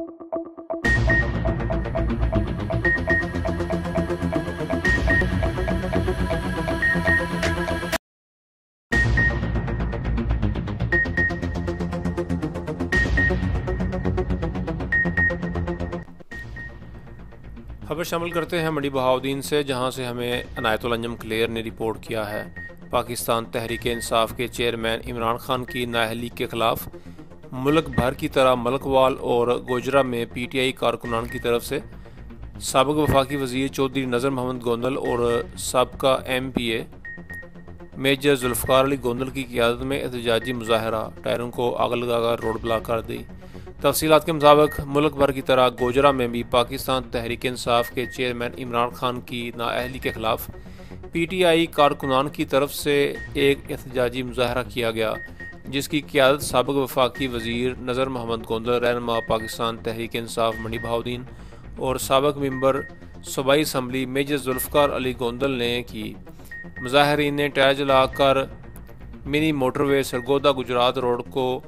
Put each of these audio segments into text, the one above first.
خبر شامل کرتے ہیں منڈی بہاؤدین سے، جہاں سے ہمیں عنایت الانجم کلیر نے رپورٹ کیا ہے پاکستان تحریک انصاف کے چیئرمین عمران خان کی نااہلی کے خلاف ملک بھر کی طرح ملک وال اور گوجرہ میں پی ٹی آئی کارکنان کی طرف سے سابق وفاقی وزیر چودھری نذر محمد گوندل اور سابقہ ایم پی اے میجر ذوالفقار علی گوندل کی قیادت میں احتجاجی مظاہرہ ٹائروں کو آگ لگا کر روڈ بلاک کر دی۔ تفصیلات کے مطابق ملک بھر کی طرح گوجرہ میں بھی پاکستان تحریک انصاف کے چیئرمین عمران خان کی نااہلی کے خلاف پی ٹی آئی کارکنان کی طرف سے ایک احتجاجی مظاہرہ کیا گیا، جس کی قیادت سابق وفاقی وزیر نذر محمد گوندل، رہنما پاکستان تحریک انصاف منڈی بہاؤدین اور سابق ممبر صوبائی اسمبلی میجر ذوالفقار علی گوندل نے کی۔ مظاہرین نے ٹائر جلا کر منی موٹر وے سرگودا گجرات روڈ کو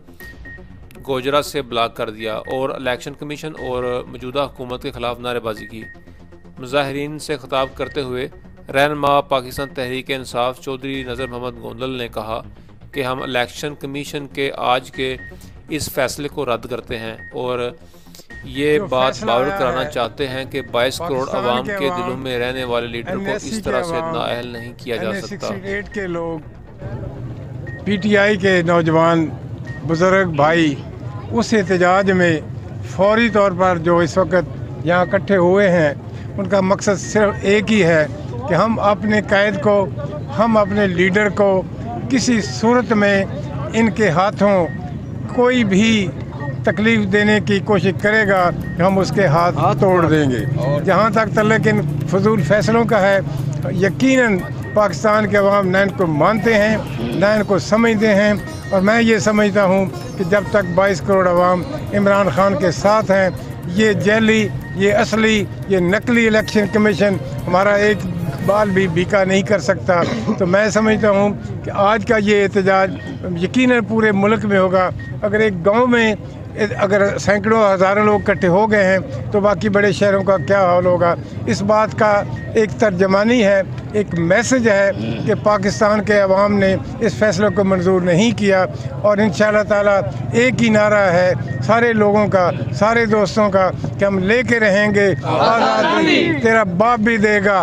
گوجرہ سے بلاک کر دیا اور الیکشن کمیشن اور موجودہ حکومت کے خلاف نعرے بازی کی۔ مظاہرین سے خطاب کرتے ہوئے رہنما پاکستان تحریک انصاف چودھری نذر محمد گوندل نے کہا کہ ہم الیکشن کمیشن کے آج کے اس فیصلے کو رد کرتے ہیں اور یہ بات باور کرانا چاہتے ہیں کہ 22 کروڑ عوام کے دلوں میں رہنے والے لیڈر کو اس طرح سے نااہل نہیں کیا جا سکتا۔ کے لوگ، پی ٹی آئی کے نوجوان بزرگ بھائی اس احتجاج میں فوری طور پر جو اس وقت یہاں اکٹھے ہوئے ہیں، ان کا مقصد صرف ایک ہی ہے کہ ہم اپنے قائد کو، ہم اپنے لیڈر کو کسی صورت میں ان کے ہاتھوں کوئی بھی تکلیف دینے کی کوشش کرے گا کہ ہم اس کے ہاتھ توڑ دیں گے۔ جہاں تک تعلق ان فضول فیصلوں کا ہے، یقیناً پاکستان کے عوام نہ ان کو مانتے ہیں، نہ ان کو سمجھتے ہیں، اور میں یہ سمجھتا ہوں کہ جب تک 22 کروڑ عوام عمران خان کے ساتھ ہیں، یہ جعلی، یہ اصلی، یہ نقلی الیکشن کمیشن ہمارا ایک بال بھی بیکا نہیں کر سکتا۔ تو میں سمجھتا ہوں کہ آج کا یہ احتجاج یقیناً پورے ملک میں ہوگا۔ اگر ایک گاؤں میں اگر سینکڑوں ہزاروں لوگ اکٹھے ہو گئے ہیں تو باقی بڑے شہروں کا کیا حال ہوگا؟ اس بات کا ایک ترجمانی ہے، ایک میسج ہے کہ پاکستان کے عوام نے اس فیصلے کو منظور نہیں کیا، اور انشاءاللہ تعالیٰ ایک ہی نعرہ ہے سارے لوگوں کا، سارے دوستوں کا، کہ ہم لے کے رہیں گے آزادی، تیرا باپ بھی دے گا،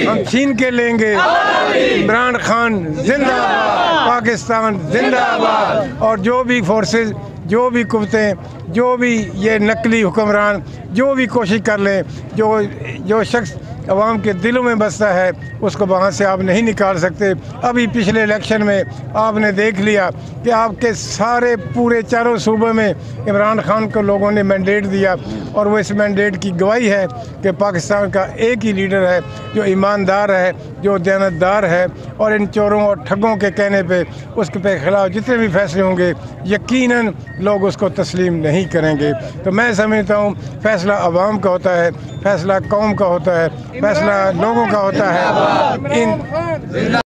ہم چھین کے لیں گے، عمران خان زندہ باد، پاکستان زندہ باد۔ اور جو بھی فورسز، جو بھی قوتیں، جو بھی یہ نقلی حکمران جو بھی کوشش کر لیں، جو شخص عوام کے دلوں میں بستا ہے اس کو وہاں سے آپ نہیں نکال سکتے۔ ابھی پچھلے الیکشن میں آپ نے دیکھ لیا کہ آپ کے سارے پورے چاروں صوبوں میں عمران خان کو لوگوں نے مینڈیٹ دیا، اور وہ اس مینڈیٹ کی گواہی ہے کہ پاکستان کا ایک ہی لیڈر ہے جو ایماندار ہے، جو دیانتدار ہے، اور ان چوروں اور ٹھگوں کے کہنے پہ اس کے خلاف جتنے بھی فیصلے ہوں گے یقیناً لوگ اس کو تسلیم نہیں کریں گے۔ تو میں سمجھتا ہوں فیصلہ عوام کا ہوتا ہے، فیصلہ قوم کا ہوتا ہے، فیصلہ لوگوں کا ہوتا ہے۔